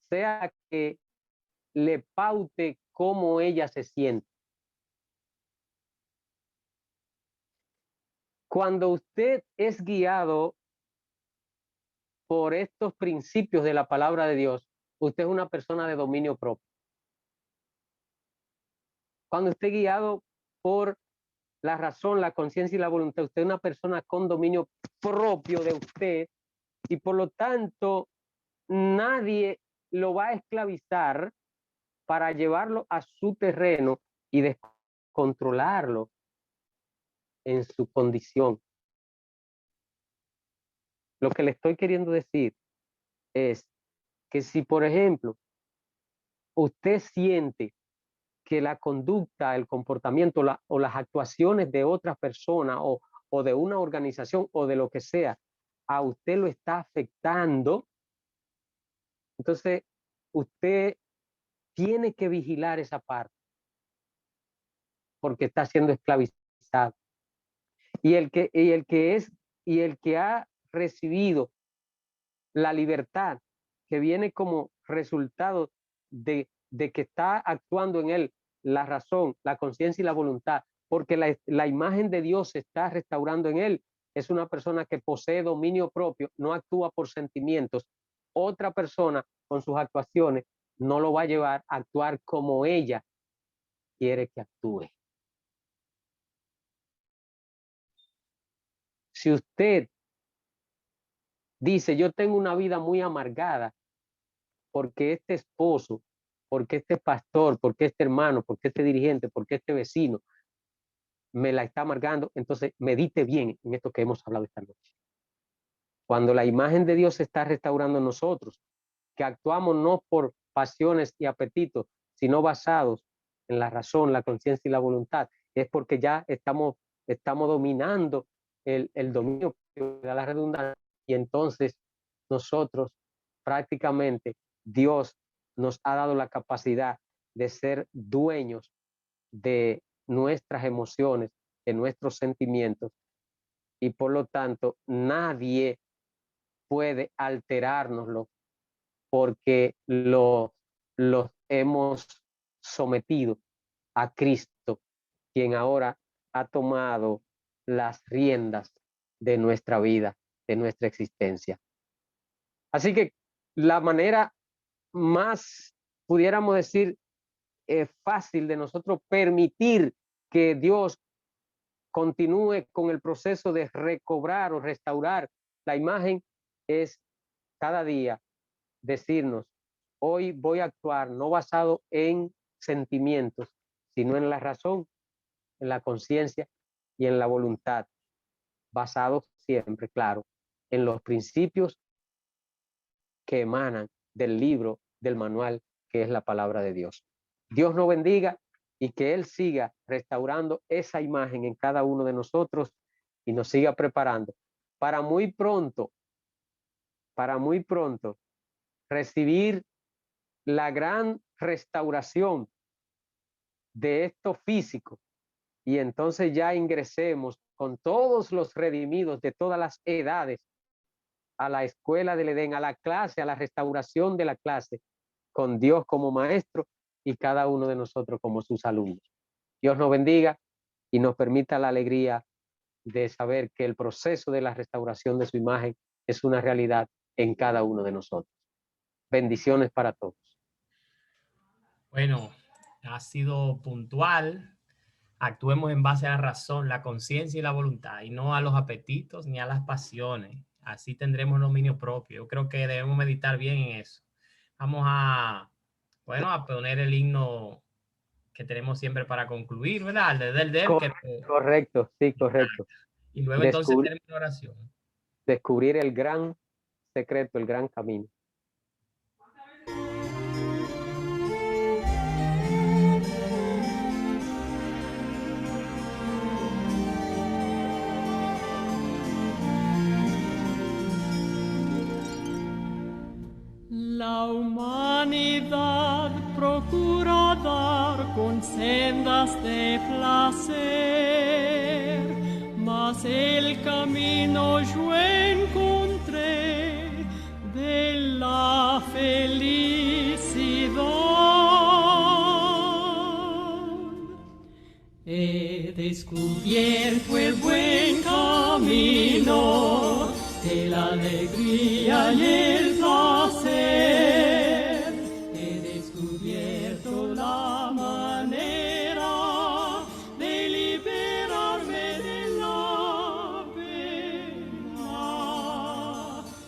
sea que le paute cómo ella se siente. Cuando usted es guiado por estos principios de la palabra de Dios, usted es una persona de dominio propio. Cuando usted es guiado por la razón, la conciencia y la voluntad, usted es una persona con dominio propio de usted, y por lo tanto nadie lo va a esclavizar para llevarlo a su terreno y descontrolarlo en su condición. Lo que le estoy queriendo decir es que si, por ejemplo, usted siente que la conducta, el comportamiento o las actuaciones de otra persona o de una organización o de lo que sea, a usted lo está afectando, entonces usted tiene que vigilar esa parte porque está siendo esclavizado. Y el que ha recibido la libertad que viene como resultado de que está actuando en él la razón, la conciencia y la voluntad, porque la imagen de Dios se está restaurando en él, es una persona que posee dominio propio, no actúa por sentimientos. Otra persona con sus actuaciones no lo va a llevar a actuar como ella quiere que actúe. Si usted dice, yo tengo una vida muy amargada porque este esposo, porque este pastor, porque este hermano, porque este dirigente, porque este vecino me la está amargando, entonces medite bien en esto que hemos hablado esta noche. Cuando la imagen de Dios se está restaurando en nosotros, que actuamos no por pasiones y apetitos, sino basados en la razón, la conciencia y la voluntad, es porque ya estamos dominando el dominio de la redundancia, y entonces nosotros prácticamente Dios nos ha dado la capacidad de ser dueños de nuestras emociones, de nuestros sentimientos, y por lo tanto nadie puede alterárnoslo porque los hemos sometido a Cristo, quien ahora ha tomado las riendas de nuestra vida, de nuestra existencia. Así que la manera más, pudiéramos decir, fácil de nosotros permitir que Dios continúe con el proceso de recobrar o restaurar la imagen es cada día decirnos, hoy voy a actuar no basado en sentimientos, sino en la razón, en la conciencia y en la voluntad, basado siempre, claro, en los principios que emanan del libro, del manual, que es la palabra de Dios. Dios nos bendiga y que Él siga restaurando esa imagen en cada uno de nosotros y nos siga preparando para muy pronto recibir la gran restauración de esto físico, y entonces ya ingresemos con todos los redimidos de todas las edades a la escuela del Edén, a la clase, a la restauración de la clase, con Dios como maestro y cada uno de nosotros como sus alumnos. Dios nos bendiga y nos permita la alegría de saber que el proceso de la restauración de su imagen es una realidad en cada uno de nosotros. Bendiciones para todos. Bueno, ha sido puntual. Actuemos en base a la razón, la conciencia y la voluntad, y no a los apetitos ni a las pasiones. Así tendremos dominio propio. Yo creo que debemos meditar bien en eso. Vamos a, bueno, a poner el himno que tenemos siempre para concluir, ¿verdad? Correcto, sí, correcto. Y luego entonces tenemos una oración. Descubrir el gran secreto, el gran camino. La humanidad procura dar con sendas de placer, mas el camino yo encontré de la felicidad. He descubierto el buen camino de la alegría y el placer. He descubierto la manera de liberarme de la pena.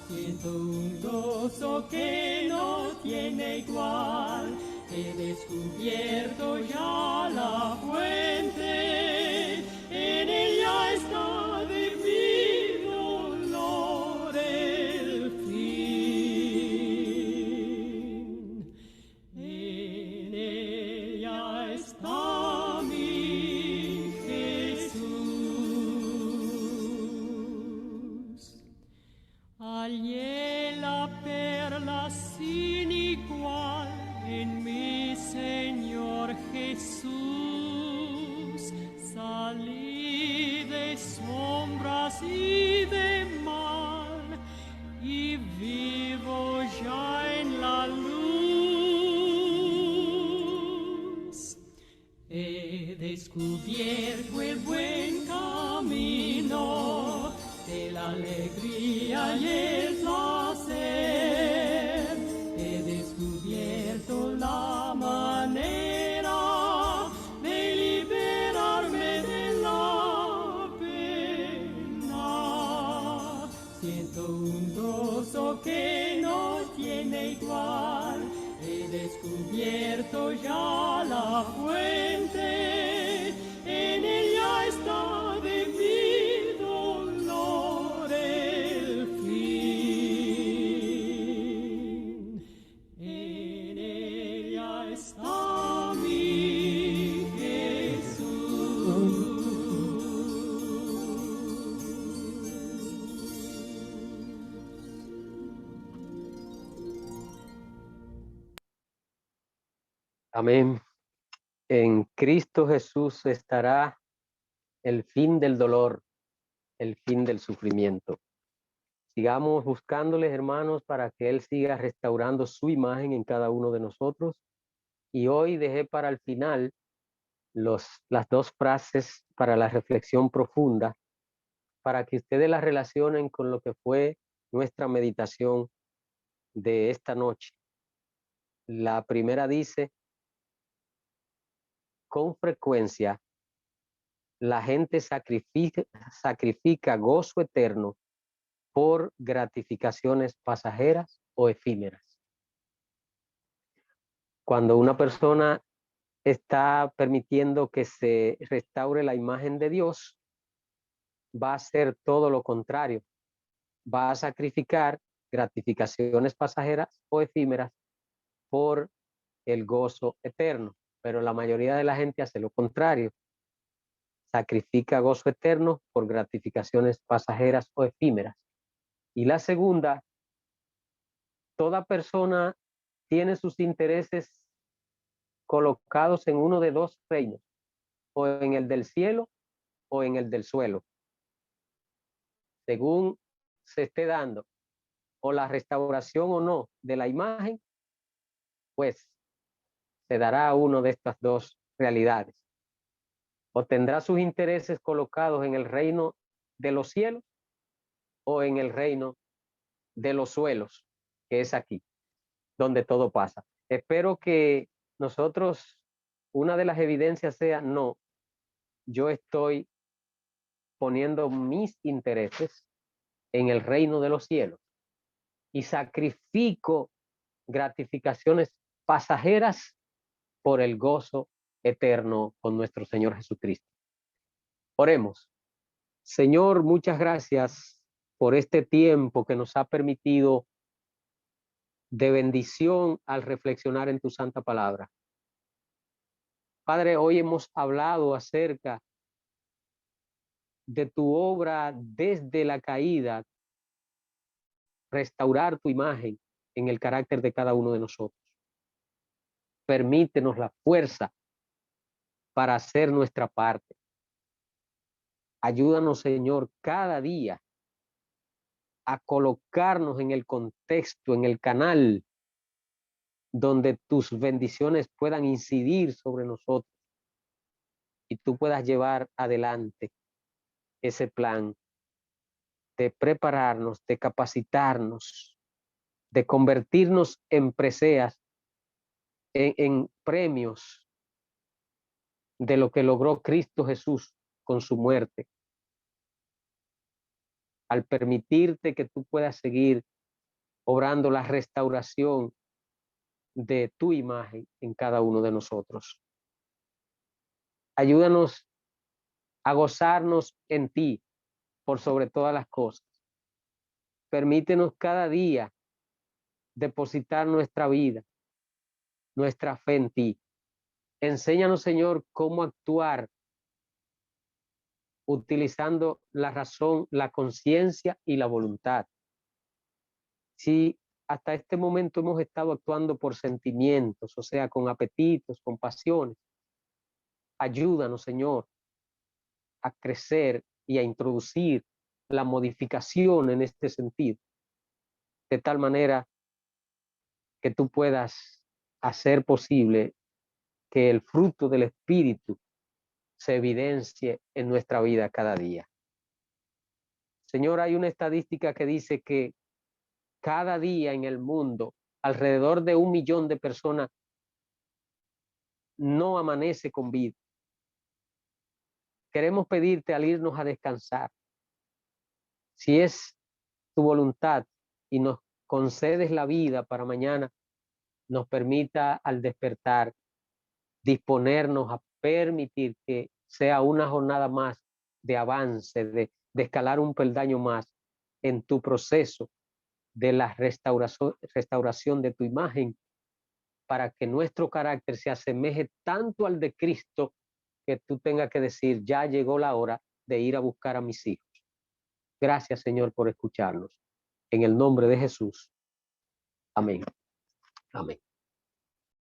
Siento un gozo que no tiene igual. He descubierto ya la fuente, en ella está de mi dolor el fin. Salí de sombras y de mal y vivo ya en la luz. He descubierto el buen camino de la alegría y el placer. He descubierto la manera de liberarme de la pena. Siento un gozo que no tiene igual. He descubierto ya la fuente, en ella está de mi dolor el fin. En ella está mi Jesús. Amén. En Cristo Jesús estará el fin del dolor, el fin del sufrimiento. Sigamos buscándoles, hermanos, para que Él siga restaurando su imagen en cada uno de nosotros. Y hoy dejé para el final las dos frases para la reflexión profunda, para que ustedes las relacionen con lo que fue nuestra meditación de esta noche. La primera dice: con frecuencia la gente sacrifica gozo eterno por gratificaciones pasajeras o efímeras. Cuando una persona está permitiendo que se restaure la imagen de Dios, va a hacer todo lo contrario. Va a sacrificar gratificaciones pasajeras o efímeras por el gozo eterno. Pero la mayoría de la gente hace lo contrario. Sacrifica gozo eterno por gratificaciones pasajeras o efímeras. Y la segunda: toda persona tiene sus intereses colocados en uno de dos reinos, o en el del cielo o en el del suelo, según se esté dando o la restauración o no de la imagen, pues se dará uno de estas dos realidades. O tendrá sus intereses colocados en el reino de los cielos o en el reino de los suelos, que es aquí, donde todo pasa. Espero que nosotros, una de las evidencias sea: no, yo estoy poniendo mis intereses en el reino de los cielos y sacrifico gratificaciones pasajeras por el gozo eterno con nuestro Señor Jesucristo. Oremos. Señor, muchas gracias por este tiempo que nos ha permitido de bendición al reflexionar en tu santa palabra. Padre, hoy hemos hablado acerca de tu obra desde la caída, restaurar tu imagen en el carácter de cada uno de nosotros. Permítenos la fuerza para hacer nuestra parte. Ayúdanos, Señor, cada día a colocarnos en el contexto, en el canal donde tus bendiciones puedan incidir sobre nosotros y tú puedas llevar adelante ese plan de prepararnos, de capacitarnos, de convertirnos en preseas, en premios de lo que logró Cristo Jesús con su muerte, al permitirte que tú puedas seguir obrando la restauración de tu imagen en cada uno de nosotros. Ayúdanos a gozarnos en ti por sobre todas las cosas. Permítenos cada día depositar nuestra vida, nuestra fe en ti. Enséñanos, Señor, cómo actuar utilizando la razón, la conciencia y la voluntad. Si hasta este momento hemos estado actuando por sentimientos, o sea, con apetitos, con pasiones, ayúdanos, Señor, a crecer y a introducir la modificación en este sentido, de tal manera que tú puedas hacer posible que el fruto del Espíritu se evidencie en nuestra vida cada día. Señor, hay una estadística que dice que cada día en el mundo alrededor de 1 millón de personas no amanece con vida. Queremos pedirte al irnos a descansar, si es tu voluntad y nos concedes la vida para mañana, nos permita al despertar disponernos a permitir que sea una jornada más de avance, de escalar un peldaño más en tu proceso de la restauración de tu imagen, para que nuestro carácter se asemeje tanto al de Cristo que tú tengas que decir, ya llegó la hora de ir a buscar a mis hijos. Gracias, Señor, por escucharnos. En el nombre de Jesús. Amén. Amén.